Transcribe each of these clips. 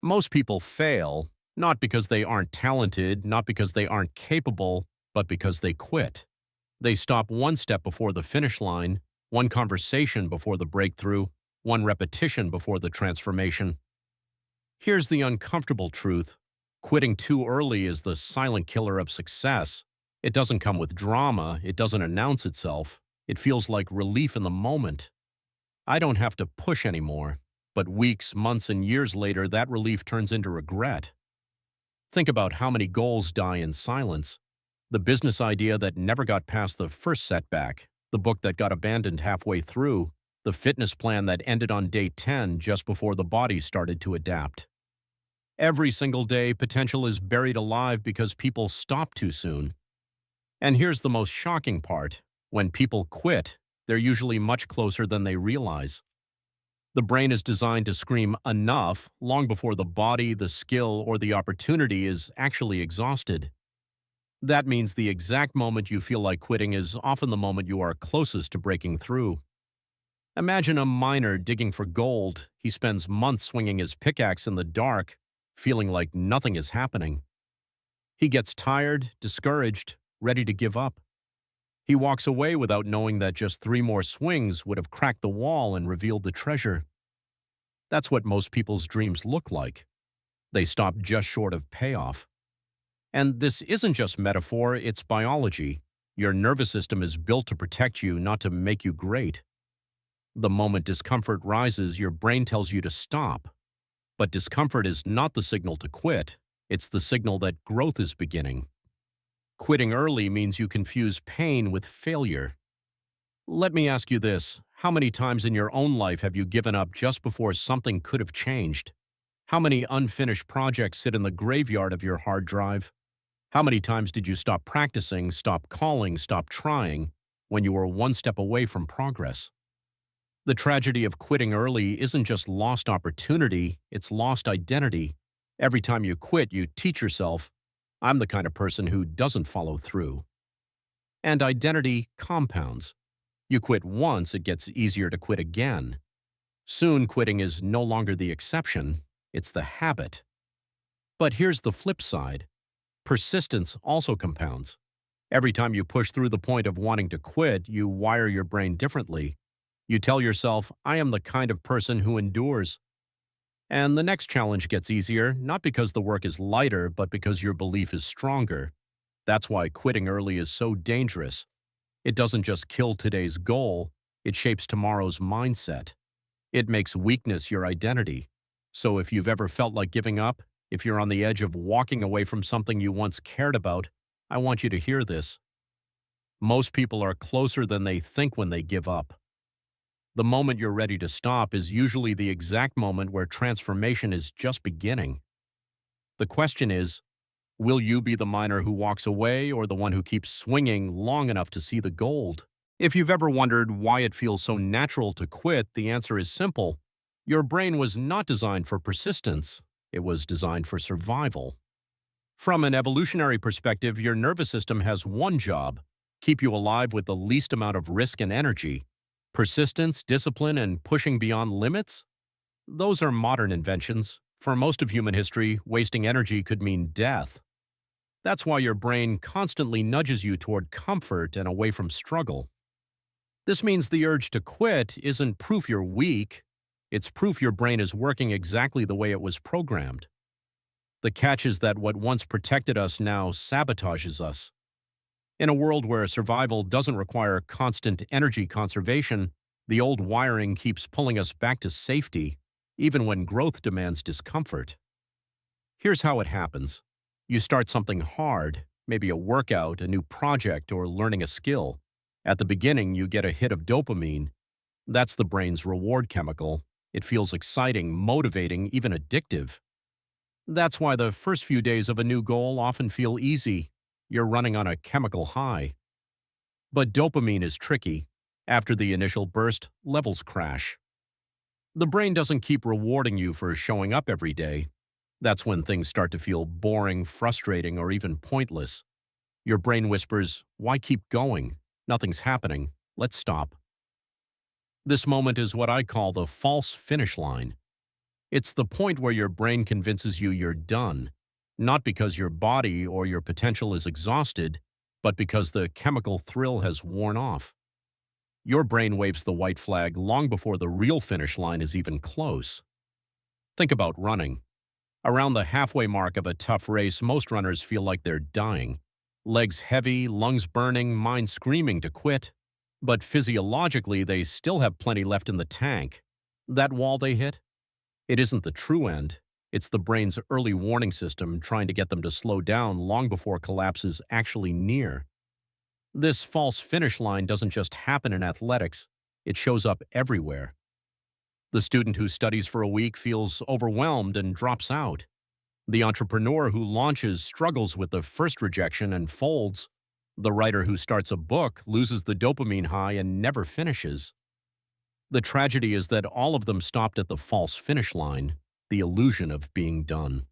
Most people fail, not because they aren't talented, not because they aren't capable, but because they quit. They stop one step before the finish line, one conversation before the breakthrough, one repetition before the transformation. Here's the uncomfortable truth. Quitting too early is the silent killer of success. It doesn't come with drama, it doesn't announce itself. It feels like relief in the moment. I don't have to push anymore. But weeks, months, and years later, that relief turns into regret. Think about how many goals die in silence. The business idea that never got past the first setback, the book that got abandoned halfway through, the fitness plan that ended on day 10 just before the body started to adapt. Every single day, potential is buried alive because people stop too soon. And here's the most shocking part. When people quit, they're usually much closer than they realize. The brain is designed to scream enough long before the body, the skill, or the opportunity is actually exhausted. That means the exact moment you feel like quitting is often the moment you are closest to breaking through. Imagine a miner digging for gold. He spends months swinging his pickaxe in the dark, feeling like nothing is happening. He gets tired, discouraged, ready to give up. He walks away without knowing that just 3 more swings would have cracked the wall and revealed the treasure. That's what most people's dreams look like. They stop just short of payoff. And this isn't just metaphor, it's biology. Your nervous system is built to protect you, not to make you great. The moment discomfort rises, your brain tells you to stop. But discomfort is not the signal to quit. It's the signal that growth is beginning. Quitting early means you confuse pain with failure. Let me ask you this. How many times in your own life have you given up just before something could have changed? How many unfinished projects sit in the graveyard of your hard drive? How many times did you stop practicing, stop calling, stop trying when you were one step away from progress? The tragedy of quitting early isn't just lost opportunity, it's lost identity. Every time you quit, you teach yourself, I'm the kind of person who doesn't follow through. And identity compounds. You quit once, it gets easier to quit again. Soon, quitting is no longer the exception, it's the habit. But here's the flip side. Persistence also compounds. Every time you push through the point of wanting to quit, you wire your brain differently. You tell yourself, I am the kind of person who endures. And the next challenge gets easier, not because the work is lighter, but because your belief is stronger. That's why quitting early is so dangerous. It doesn't just kill today's goal, it shapes tomorrow's mindset. It makes weakness your identity. So if you've ever felt like giving up, if you're on the edge of walking away from something you once cared about, I want you to hear this. Most people are closer than they think when they give up. The moment you're ready to stop is usually the exact moment where transformation is just beginning. The question is, will you be the miner who walks away or the one who keeps swinging long enough to see the gold? If you've ever wondered why it feels so natural to quit, the answer is simple. Your brain was not designed for persistence. It was designed for survival. From an evolutionary perspective, your nervous system has one job: keep you alive with the least amount of risk and energy. Persistence, discipline, and pushing beyond limits? Those are modern inventions. For most of human history, wasting energy could mean death. That's why your brain constantly nudges you toward comfort and away from struggle. This means the urge to quit isn't proof you're weak. It's proof your brain is working exactly the way it was programmed. The catch is that what once protected us now sabotages us. In a world where survival doesn't require constant energy conservation, the old wiring keeps pulling us back to safety, even when growth demands discomfort. Here's how it happens. You start something hard, maybe a workout, a new project, or learning a skill. At the beginning, you get a hit of dopamine. That's the brain's reward chemical. It feels exciting, motivating, even addictive. That's why the first few days of a new goal often feel easy. You're running on a chemical high. But dopamine is tricky. After the initial burst, levels crash. The brain doesn't keep rewarding you for showing up every day. That's when things start to feel boring, frustrating, or even pointless. Your brain whispers, why keep going? Nothing's happening. Let's stop. This moment is what I call the false finish line. It's the point where your brain convinces you you're done, not because your body or your potential is exhausted, but because the chemical thrill has worn off. Your brain waves the white flag long before the real finish line is even close. Think about running. Around the halfway mark of a tough race, most runners feel like they're dying. Legs heavy, lungs burning, mind screaming to quit. But physiologically, they still have plenty left in the tank. That wall they hit? It isn't the true end. It's the brain's early warning system trying to get them to slow down long before collapse is actually near. This false finish line doesn't just happen in athletics, it shows up everywhere. The student who studies for a week feels overwhelmed and drops out. The entrepreneur who launches struggles with the first rejection and folds. The writer who starts a book loses the dopamine high and never finishes. The tragedy is that all of them stopped at the false finish line, the illusion of being done.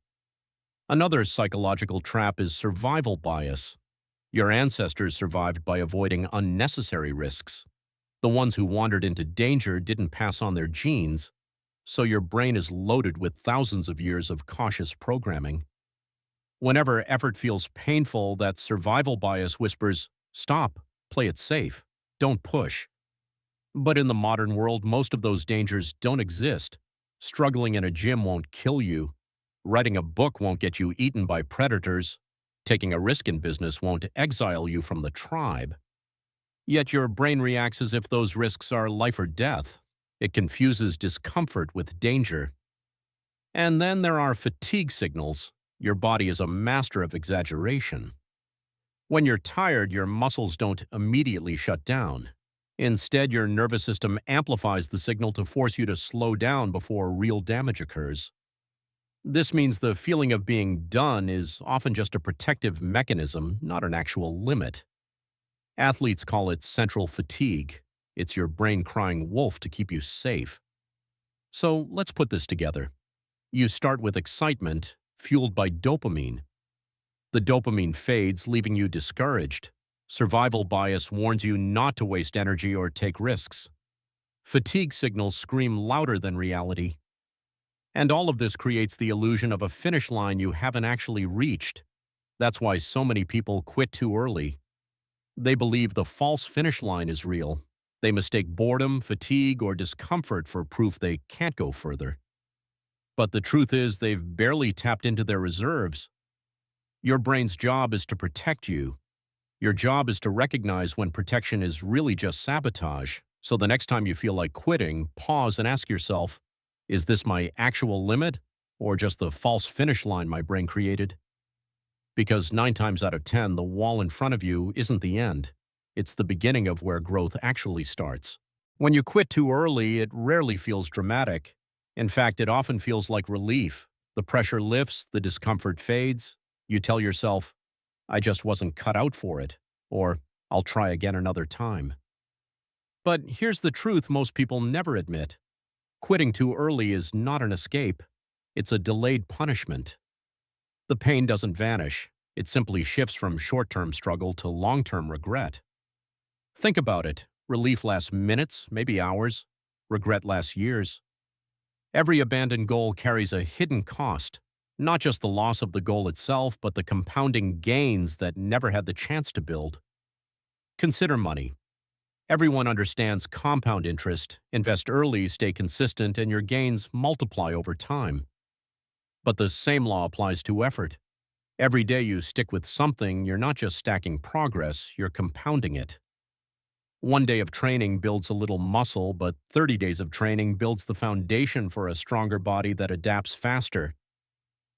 Another psychological trap is survival bias. Your ancestors survived by avoiding unnecessary risks. The ones who wandered into danger didn't pass on their genes, so your brain is loaded with thousands of years of cautious programming. Whenever effort feels painful, that survival bias whispers, "Stop, play it safe, don't push." But in the modern world, most of those dangers don't exist. Struggling in a gym won't kill you. Writing a book won't get you eaten by predators. Taking a risk in business won't exile you from the tribe. Yet your brain reacts as if those risks are life or death. It confuses discomfort with danger. And then there are fatigue signals. Your body is a master of exaggeration. When you're tired, your muscles don't immediately shut down. Instead, your nervous system amplifies the signal to force you to slow down before real damage occurs. This means the feeling of being done is often just a protective mechanism, not an actual limit. Athletes call it central fatigue. It's your brain crying wolf to keep you safe. So let's put this together. You start with excitement, fueled by dopamine. The dopamine fades, leaving you discouraged. Survival bias warns you not to waste energy or take risks. Fatigue signals scream louder than reality. And all of this creates the illusion of a finish line you haven't actually reached. That's why so many people quit too early. They believe the false finish line is real. They mistake boredom, fatigue, or discomfort for proof they can't go further. But the truth is they've barely tapped into their reserves. Your brain's job is to protect you. Your job is to recognize when protection is really just sabotage. So the next time you feel like quitting, pause and ask yourself, is this my actual limit or just the false finish line my brain created? Because 9 times out of 10, the wall in front of you isn't the end. It's the beginning of where growth actually starts. When you quit too early, it rarely feels dramatic. In fact, it often feels like relief. The pressure lifts, the discomfort fades. You tell yourself, I just wasn't cut out for it, or I'll try again another time. But here's the truth most people never admit. Quitting too early is not an escape. It's a delayed punishment. The pain doesn't vanish. It simply shifts from short-term struggle to long-term regret. Think about it. Relief lasts minutes, maybe hours. Regret lasts years. Every abandoned goal carries a hidden cost. Not just the loss of the goal itself, but the compounding gains that never had the chance to build. Consider money. Everyone understands compound interest. Invest early, stay consistent, and your gains multiply over time. But the same law applies to effort. Every day you stick with something, you're not just stacking progress, you're compounding it. 1 day of training builds a little muscle, but 30 days of training builds the foundation for a stronger body that adapts faster.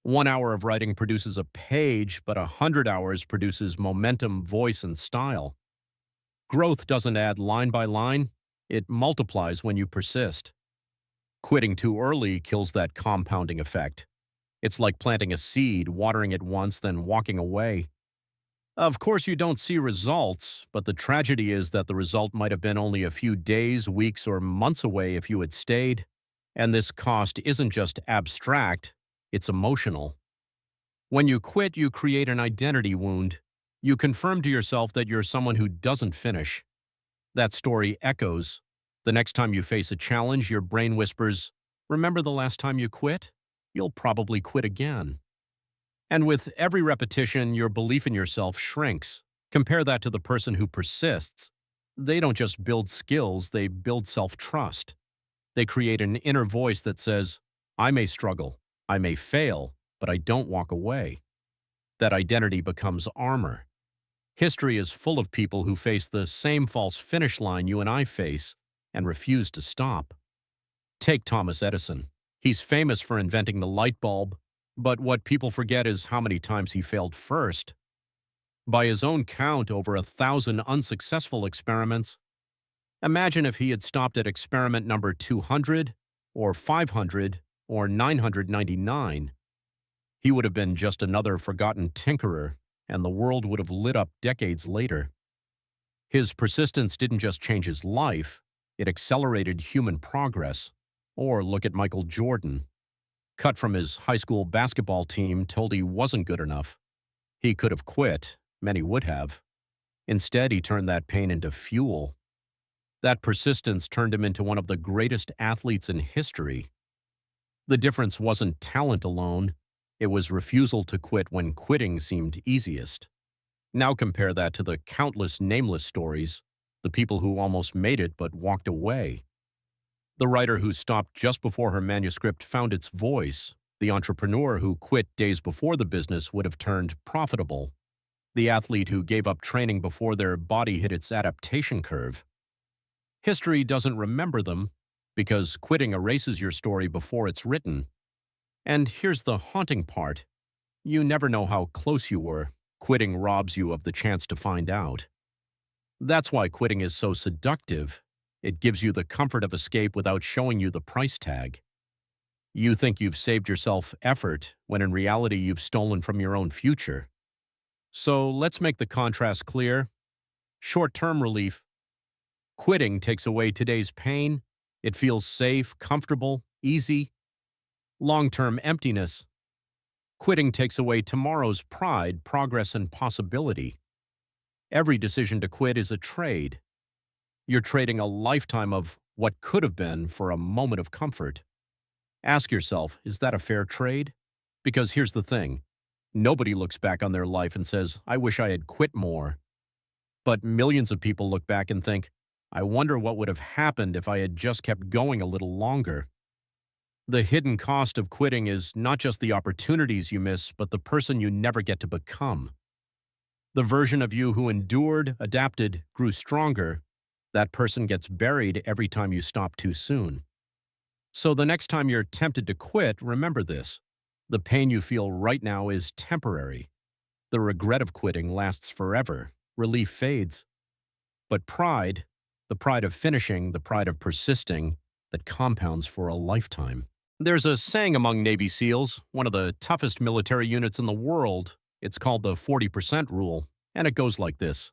1 hour of writing produces a page, but 100 hours produces momentum, voice, and style. Growth doesn't add line by line, it multiplies when you persist. Quitting too early kills that compounding effect. It's like planting a seed, watering it once, then walking away. Of course, you don't see results, but the tragedy is that the result might have been only a few days, weeks, or months away if you had stayed. And this cost isn't just abstract, it's emotional. When you quit, you create an identity wound. You confirm to yourself that you're someone who doesn't finish. That story echoes. The next time you face a challenge, your brain whispers, Remember the last time you quit? You'll probably quit again. And with every repetition, your belief in yourself shrinks. Compare that to the person who persists. They don't just build skills, they build self-trust. They create an inner voice that says, I may struggle, I may fail, but I don't walk away. That identity becomes armor. History is full of people who face the same false finish line you and I face and refuse to stop. Take Thomas Edison. He's famous for inventing the light bulb, but what people forget is how many times he failed first. By his own count, over 1,000 unsuccessful experiments. Imagine if he had stopped at experiment number 200, or 500, or 999. He would have been just another forgotten tinkerer, and the world would have lit up decades later. His persistence didn't just change his life, it accelerated human progress. Or look at Michael Jordan. Cut from his high school basketball team, told he wasn't good enough. He could have quit, many would have. Instead, he turned that pain into fuel. That persistence turned him into one of the greatest athletes in history. The difference wasn't talent alone, it was refusal to quit when quitting seemed easiest. Now compare that to the countless nameless stories, the people who almost made it but walked away. The writer who stopped just before her manuscript found its voice, the entrepreneur who quit days before the business would have turned profitable, the athlete who gave up training before their body hit its adaptation curve. History doesn't remember them because quitting erases your story before it's written. And here's the haunting part. You never know how close you were. Quitting robs you of the chance to find out. That's why quitting is so seductive. It gives you the comfort of escape without showing you the price tag. You think you've saved yourself effort, when in reality you've stolen from your own future. So let's make the contrast clear. Short-term relief. Quitting takes away today's pain. It feels safe, comfortable, easy. Long-term emptiness. Quitting takes away tomorrow's pride, progress, and possibility. Every decision to quit is a trade. You're trading a lifetime of what could have been for a moment of comfort. Ask yourself, is that a fair trade? Because here's the thing. Nobody looks back on their life and says, I wish I had quit more. But millions of people look back and think, I wonder what would have happened if I had just kept going a little longer. The hidden cost of quitting is not just the opportunities you miss, but the person you never get to become. The version of you who endured, adapted, grew stronger, that person gets buried every time you stop too soon. So the next time you're tempted to quit, remember this. The pain you feel right now is temporary. The regret of quitting lasts forever. Relief fades. But pride, the pride of finishing, the pride of persisting, that compounds for a lifetime. There's a saying among Navy SEALs, one of the toughest military units in the world. It's called the 40% rule, and it goes like this.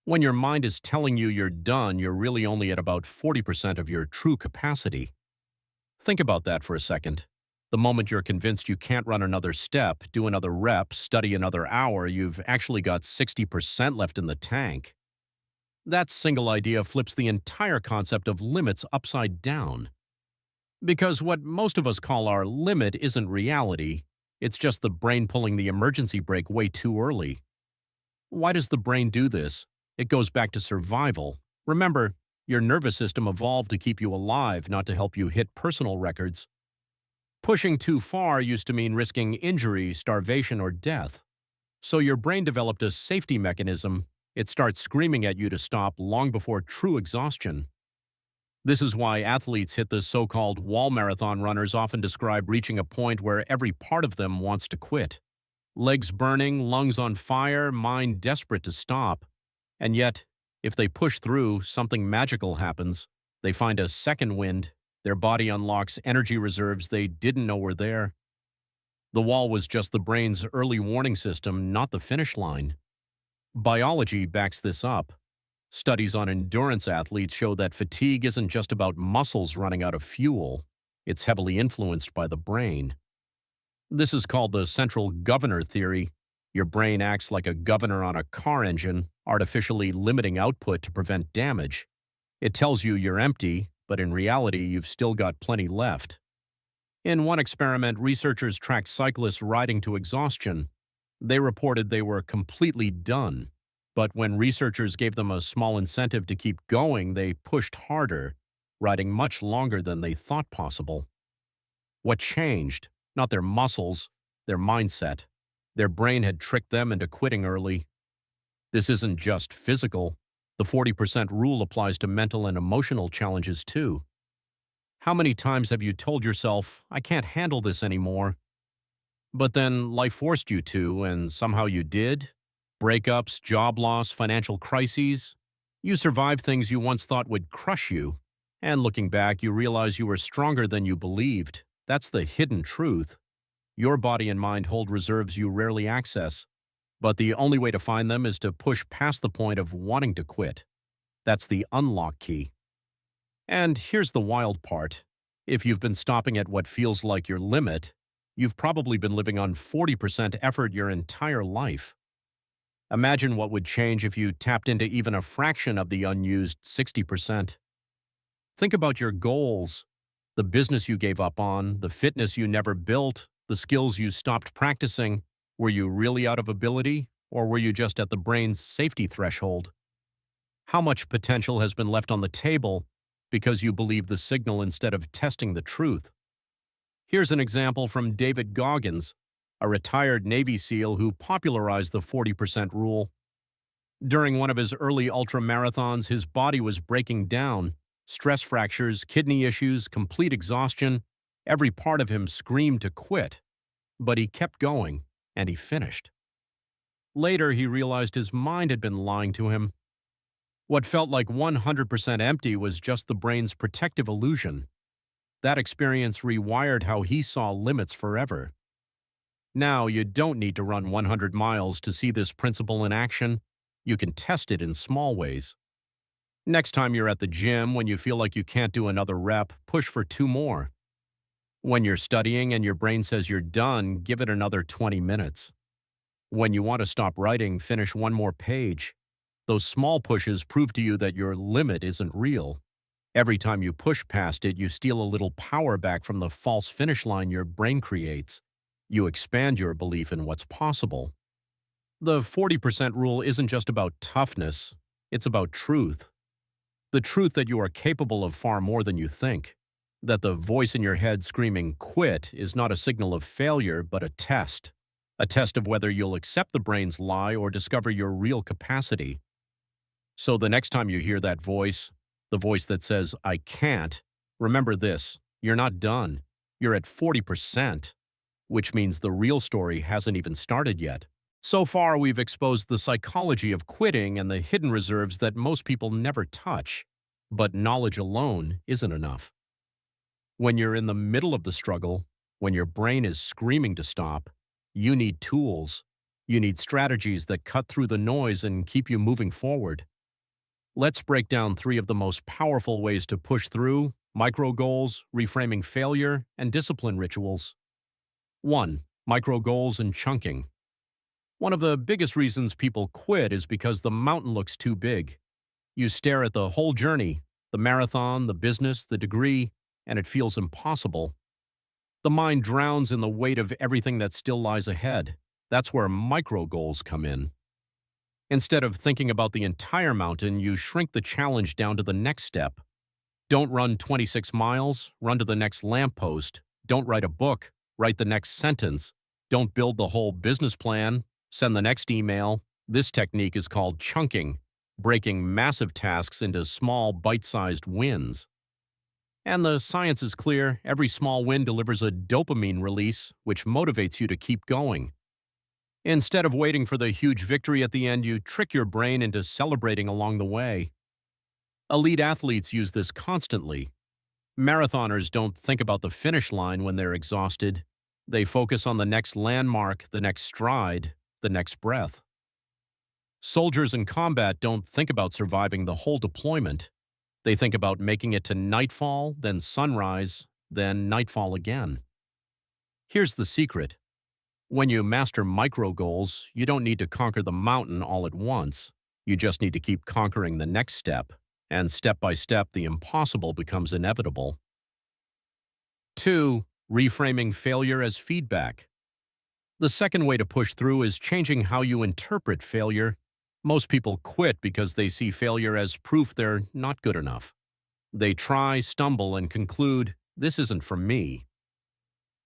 When your mind is telling you you're done, you're really only at about 40% of your true capacity. Think about that for a second. The moment you're convinced you can't run another step, do another rep, study another hour, you've actually got 60% left in the tank. That single idea flips the entire concept of limits upside down. Because what most of us call our limit isn't reality, it's just the brain pulling the emergency brake way too early. Why does the brain do this? It goes back to survival. Remember, your nervous system evolved to keep you alive, not to help you hit personal records. Pushing too far used to mean risking injury, starvation, or death. So your brain developed a safety mechanism. It starts screaming at you to stop long before true exhaustion. This is why athletes hit the so-called wall marathon runners often describe reaching a point where every part of them wants to quit. Legs burning, lungs on fire, mind desperate to stop. And yet, if they push through, something magical happens. They find a second wind. Their body unlocks energy reserves they didn't know were there. The wall was just the brain's early warning system, not the finish line. Biology backs this up. Studies on endurance athletes show that fatigue isn't just about muscles running out of fuel. It's heavily influenced by the brain. This is called the central governor theory. Your brain acts like a governor on a car engine, artificially limiting output to prevent damage. It tells you you're empty, but in reality, you've still got plenty left. In one experiment, researchers tracked cyclists riding to exhaustion. They reported they were completely done. But when researchers gave them a small incentive to keep going, they pushed harder, riding much longer than they thought possible. What changed? Not their muscles, their mindset. Their brain had tricked them into quitting early. This isn't just physical. The 40% rule applies to mental and emotional challenges too. How many times have you told yourself, I can't handle this anymore? But then life forced you to, and somehow you did? Breakups, job loss, financial crises. You survived things you once thought would crush you. And looking back, you realize you were stronger than you believed. That's the hidden truth. Your body and mind hold reserves you rarely access. But the only way to find them is to push past the point of wanting to quit. That's the unlock key. And here's the wild part. If you've been stopping at what feels like your limit, you've probably been living on 40% effort your entire life. Imagine what would change if you tapped into even a fraction of the unused 60%. Think about your goals, the business you gave up on, the fitness you never built, the skills you stopped practicing. Were you really out of ability, or were you just at the brain's safety threshold? How much potential has been left on the table because you believe the signal instead of testing the truth? Here's an example from David Goggins, a retired Navy SEAL who popularized the 40% rule. During one of his early ultramarathons, his body was breaking down. Stress fractures, kidney issues, complete exhaustion. Every part of him screamed to quit. But he kept going, and he finished. Later, he realized his mind had been lying to him. What felt like 100% empty was just the brain's protective illusion. That experience rewired how he saw limits forever. Now, you don't need to run 100 miles to see this principle in action. You can test it in small ways. Next time you're at the gym, when you feel like you can't do another rep, push for 2 more. When you're studying and your brain says you're done, give it another 20 minutes. When you want to stop writing, finish 1 more page. Those small pushes prove to you that your limit isn't real. Every time you push past it, you steal a little power back from the false finish line your brain creates. You expand your belief in what's possible. The 40% rule isn't just about toughness, it's about truth. The truth that you are capable of far more than you think. That the voice in your head screaming quit is not a signal of failure, but a test. A test of whether you'll accept the brain's lie or discover your real capacity. So the next time you hear that voice, the voice that says, I can't, remember this, you're not done. You're at 40%, which means the real story hasn't even started yet. So far, we've exposed the psychology of quitting and the hidden reserves that most people never touch. But knowledge alone isn't enough. When you're in the middle of the struggle, when your brain is screaming to stop, you need tools. You need strategies that cut through the noise and keep you moving forward. Let's break down 3 of the most powerful ways to push through: micro goals, reframing failure, and discipline rituals. 1. Micro goals and chunking. One of the biggest reasons people quit is because the mountain looks too big. You stare at the whole journey, the marathon, the business, the degree, and it feels impossible. The mind drowns in the weight of everything that still lies ahead. That's where micro goals come in. Instead of thinking about the entire mountain, you shrink the challenge down to the next step. Don't run 26 miles, run to the next lamppost. Don't write a book, write the next sentence. Don't build the whole business plan, send the next email. This technique is called chunking, breaking massive tasks into small, bite-sized wins. And the science is clear. Every small win delivers a dopamine release, which motivates you to keep going. Instead of waiting for the huge victory at the end, you trick your brain into celebrating along the way. Elite athletes use this constantly. Marathoners don't think about the finish line when they're exhausted. They focus on the next landmark, the next stride, the next breath. Soldiers in combat don't think about surviving the whole deployment. They think about making it to nightfall, then sunrise, then nightfall again. Here's the secret. When you master micro goals, you don't need to conquer the mountain all at once. You just need to keep conquering the next step, and step by step, the impossible becomes inevitable. 2. reframing failure as feedback. The second way to push through is changing how you interpret failure. Most people quit because they see failure as proof they're not good enough. They try, stumble, and conclude, this isn't for me.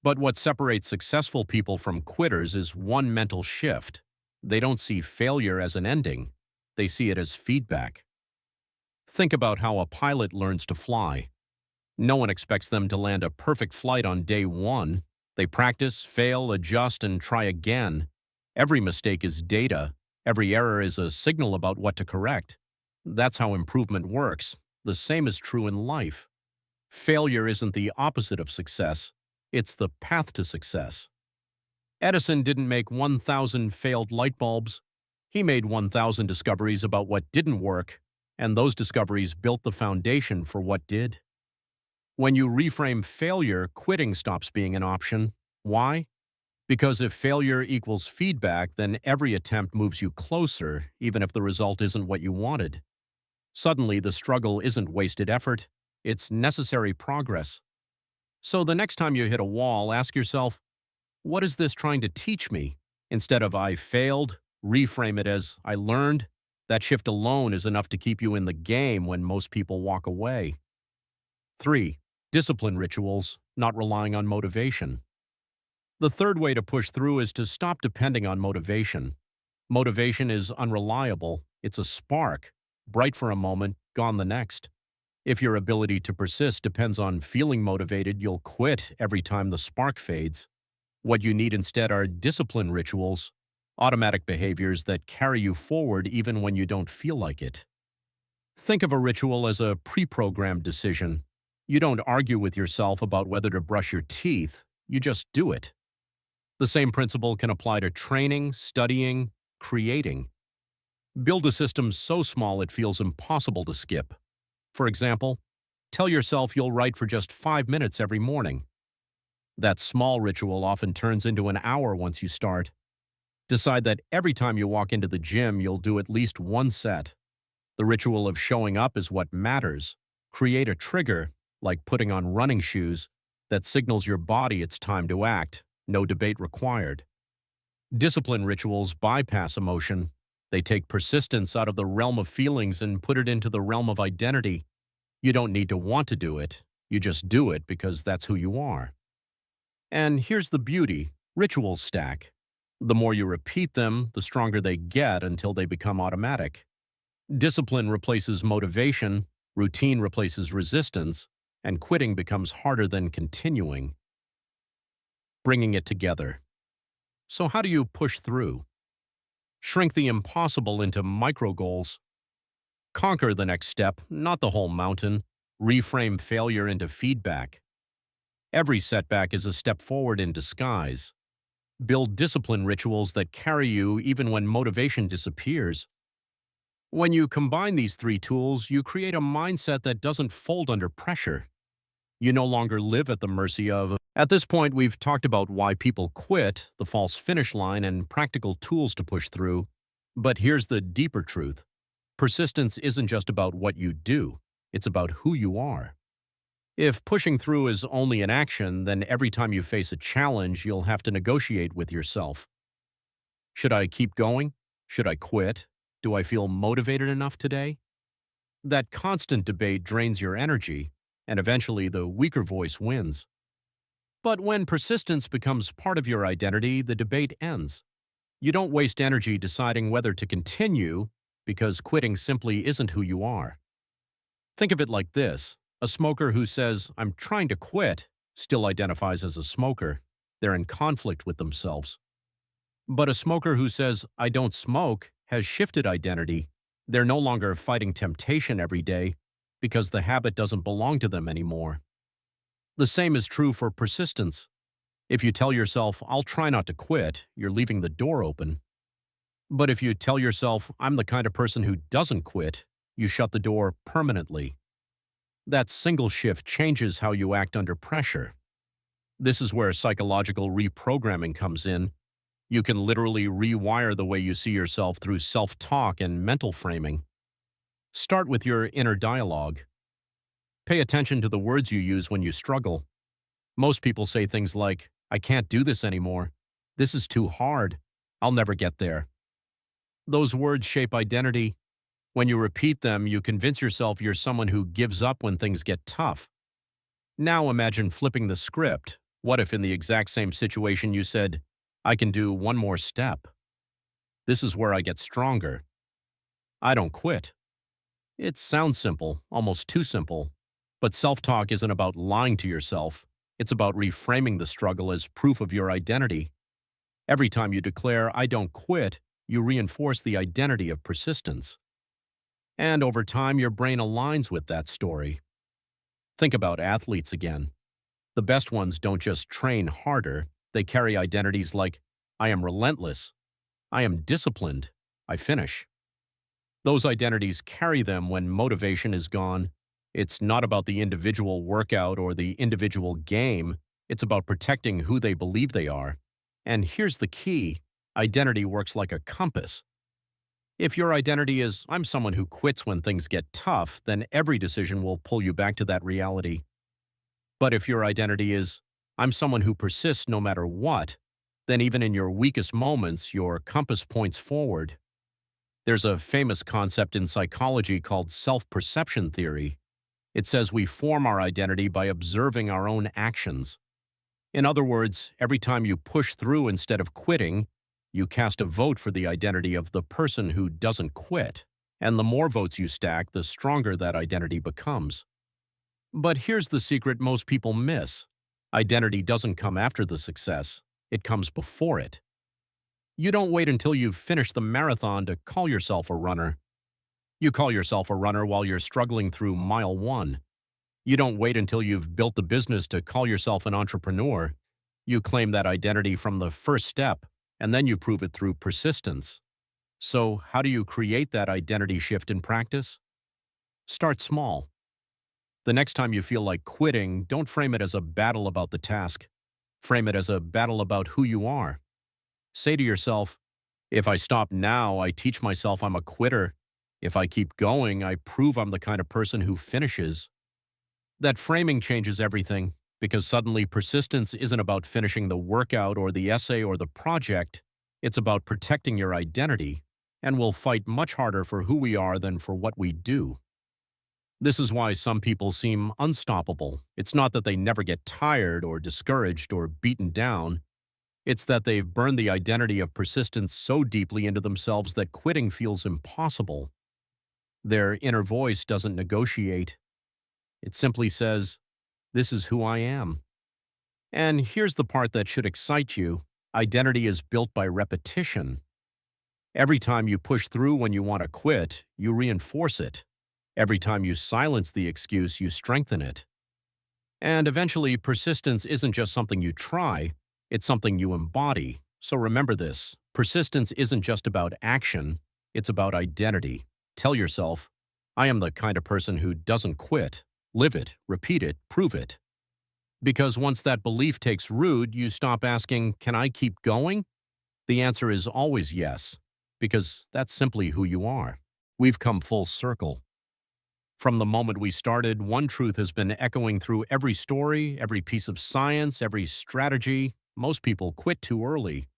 But what separates successful people from quitters is one mental shift. They don't see failure as an ending. They see it as feedback. Think about how a pilot learns to fly. No one expects them to land a perfect flight on day one. They practice, fail, adjust, and try again. Every mistake is data. Every error is a signal about what to correct. That's how improvement works. The same is true in life. Failure isn't the opposite of success. It's the path to success. Edison didn't make 1,000 failed light bulbs. He made 1,000 discoveries about what didn't work, and those discoveries built the foundation for what did. When you reframe failure, quitting stops being an option. Why? Because if failure equals feedback, then every attempt moves you closer, even if the result isn't what you wanted. Suddenly, the struggle isn't wasted effort, it's necessary progress. So the next time you hit a wall, ask yourself, what is this trying to teach me? Instead of I failed, reframe it as I learned. That shift alone is enough to keep you in the game when most people walk away. 3. Discipline rituals, not relying on motivation. The third way to push through is to stop depending on motivation. Motivation is unreliable. It's a spark, bright for a moment, gone the next. If your ability to persist depends on feeling motivated, you'll quit every time the spark fades. What you need instead are discipline rituals, automatic behaviors that carry you forward even when you don't feel like it. Think of a ritual as a pre-programmed decision. You don't argue with yourself about whether to brush your teeth, you just do it. The same principle can apply to training, studying, creating. Build a system so small it feels impossible to skip. For example, tell yourself you'll write for just 5 minutes every morning. That small ritual often turns into an hour once you start. Decide that every time you walk into the gym, you'll do at least one set. The ritual of showing up is what matters. Create a trigger, like putting on running shoes, that signals your body it's time to act. No debate required. Discipline rituals bypass emotion. They take persistence out of the realm of feelings and put it into the realm of identity. You don't need to want to do it. You just do it because that's who you are. And here's the beauty. Rituals stack. The more you repeat them, the stronger they get until they become automatic. Discipline replaces motivation, routine replaces resistance, and quitting becomes harder than continuing. Bringing it together. So how do you push through? Shrink the impossible into micro goals. Conquer the next step, not the whole mountain. Reframe failure into feedback. Every setback is a step forward in disguise. Build discipline rituals that carry you even when motivation disappears. When you combine these 3 tools, you create a mindset that doesn't fold under pressure. You no longer live at the mercy of. At this point, we've talked about why people quit, the false finish line, and practical tools to push through. But here's the deeper truth. Persistence isn't just about what you do, it's about who you are. If pushing through is only an action, then every time you face a challenge, you'll have to negotiate with yourself. Should I keep going? Should I quit? Do I feel motivated enough today? That constant debate drains your energy, and eventually the weaker voice wins. But when persistence becomes part of your identity, the debate ends. You don't waste energy deciding whether to continue, because quitting simply isn't who you are. Think of it like this. A smoker who says, I'm trying to quit, still identifies as a smoker. They're in conflict with themselves. But a smoker who says, I don't smoke, has shifted identity. They're no longer fighting temptation every day because the habit doesn't belong to them anymore. The same is true for persistence. If you tell yourself, I'll try not to quit, you're leaving the door open. But if you tell yourself, I'm the kind of person who doesn't quit, you shut the door permanently. That single shift changes how you act under pressure. This is where psychological reprogramming comes in. You can literally rewire the way you see yourself through self-talk and mental framing. Start with your inner dialogue. Pay attention to the words you use when you struggle. Most people say things like, I can't do this anymore. This is too hard. I'll never get there. Those words shape identity. When you repeat them, you convince yourself you're someone who gives up when things get tough. Now imagine flipping the script. What if in the exact same situation you said, I can do one more step? This is where I get stronger. I don't quit. It sounds simple, almost too simple. But self-talk isn't about lying to yourself. It's about reframing the struggle as proof of your identity. Every time you declare, I don't quit, you reinforce the identity of persistence. And over time, your brain aligns with that story. Think about athletes again. The best ones don't just train harder, they carry identities like, I am relentless, I am disciplined, I finish. Those identities carry them when motivation is gone. It's not about the individual workout or the individual game, it's about protecting who they believe they are. And here's the key, identity works like a compass. If your identity is, I'm someone who quits when things get tough, then every decision will pull you back to that reality. But if your identity is, I'm someone who persists no matter what, then even in your weakest moments, your compass points forward. There's a famous concept in psychology called self-perception theory. It says we form our identity by observing our own actions. In other words, every time you push through instead of quitting, you cast a vote for the identity of the person who doesn't quit. And the more votes you stack, the stronger that identity becomes. But here's the secret most people miss. Identity doesn't come after the success. It comes before it. You don't wait until you've finished the marathon to call yourself a runner. You call yourself a runner while you're struggling through mile 1. You don't wait until you've built the business to call yourself an entrepreneur. You claim that identity from the first step, and then you prove it through persistence. So, how do you create that identity shift in practice? Start small. The next time you feel like quitting, don't frame it as a battle about the task. Frame it as a battle about who you are. Say to yourself, if I stop now, I teach myself I'm a quitter. If I keep going, I prove I'm the kind of person who finishes. That framing changes everything, because suddenly persistence isn't about finishing the workout or the essay or the project. It's about protecting your identity, and we'll fight much harder for who we are than for what we do. This is why some people seem unstoppable. It's not that they never get tired or discouraged or beaten down. It's that they've burned the identity of persistence so deeply into themselves that quitting feels impossible. Their inner voice doesn't negotiate. It simply says, this is who I am. And here's the part that should excite you. Identity is built by repetition. Every time you push through when you want to quit, you reinforce it. Every time you silence the excuse, you strengthen it. And eventually, persistence isn't just something you try, it's something you embody. So remember this, persistence isn't just about action, it's about identity. Tell yourself, I am the kind of person who doesn't quit. Live it, repeat it, prove it. Because once that belief takes root, you stop asking, can I keep going? The answer is always yes, because that's simply who you are. We've come full circle. From the moment we started, one truth has been echoing through every story, every piece of science, every strategy. Most people quit too early.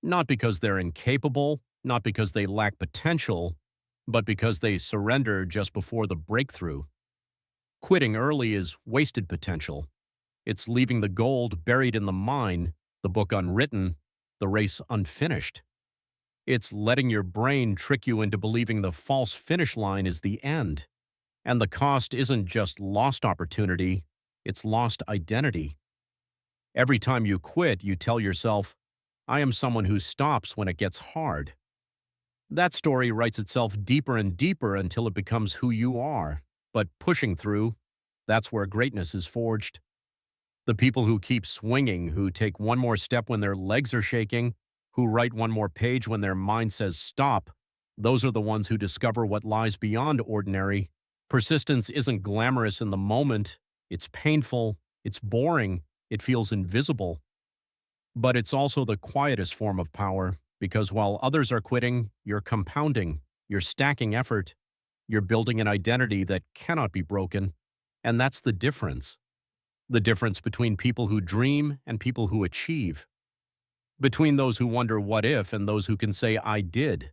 Not because they're incapable, not because they lack potential, but because they surrender just before the breakthrough. Quitting early is wasted potential. It's leaving the gold buried in the mine, the book unwritten, the race unfinished. It's letting your brain trick you into believing the false finish line is the end. And the cost isn't just lost opportunity, it's lost identity. Every time you quit, you tell yourself, I am someone who stops when it gets hard. That story writes itself deeper and deeper until it becomes who you are. But pushing through, that's where greatness is forged. The people who keep swinging, who take one more step when their legs are shaking, who write one more page when their mind says stop, those are the ones who discover what lies beyond ordinary. Persistence isn't glamorous in the moment. It's painful, it's boring, it feels invisible. But it's also the quietest form of power, because while others are quitting, you're compounding, you're stacking effort, you're building an identity that cannot be broken. And that's the difference. The difference between people who dream and people who achieve. Between those who wonder what if and those who can say, I did.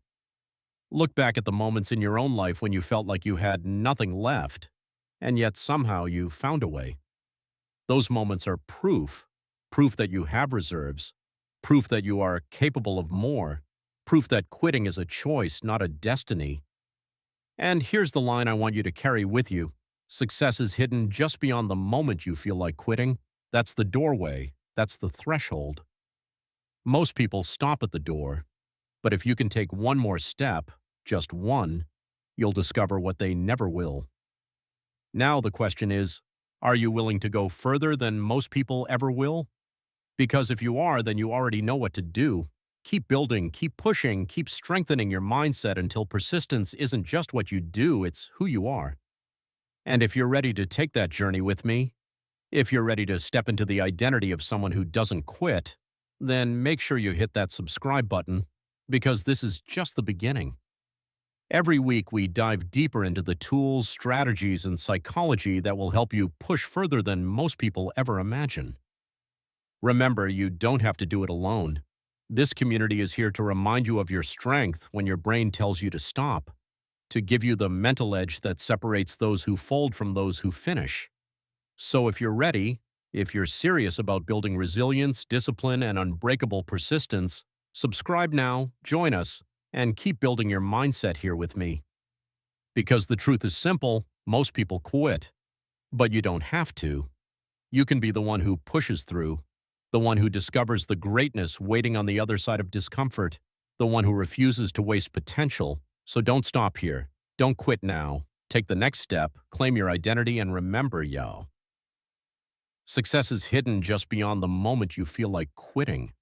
Look back at the moments in your own life when you felt like you had nothing left, and yet somehow you found a way. Those moments are proof that you have reserves, proof that you are capable of more, proof that quitting is a choice, not a destiny. And here's the line I want you to carry with you. Success is hidden just beyond the moment you feel like quitting. That's the doorway. That's the threshold. Most people stop at the door, but if you can take one more step, just one, you'll discover what they never will. Now the question is, are you willing to go further than most people ever will? Because if you are, then you already know what to do. Keep building, keep pushing, keep strengthening your mindset until persistence isn't just what you do, it's who you are. And if you're ready to take that journey with me, if you're ready to step into the identity of someone who doesn't quit, then make sure you hit that subscribe button, because this is just the beginning. Every week we dive deeper into the tools, strategies, and psychology that will help you push further than most people ever imagine. Remember, you don't have to do it alone. This community is here to remind you of your strength when your brain tells you to stop, to give you the mental edge that separates those who fold from those who finish. So if you're ready, if you're serious about building resilience, discipline, and unbreakable persistence, subscribe now, join us, and keep building your mindset here with me. Because the truth is simple, most people quit. But you don't have to. You can be the one who pushes through, the one who discovers the greatness waiting on the other side of discomfort, the one who refuses to waste potential. So don't stop here. Don't quit now. Take the next step, claim your identity, and remember, y'all. Success is hidden just beyond the moment you feel like quitting.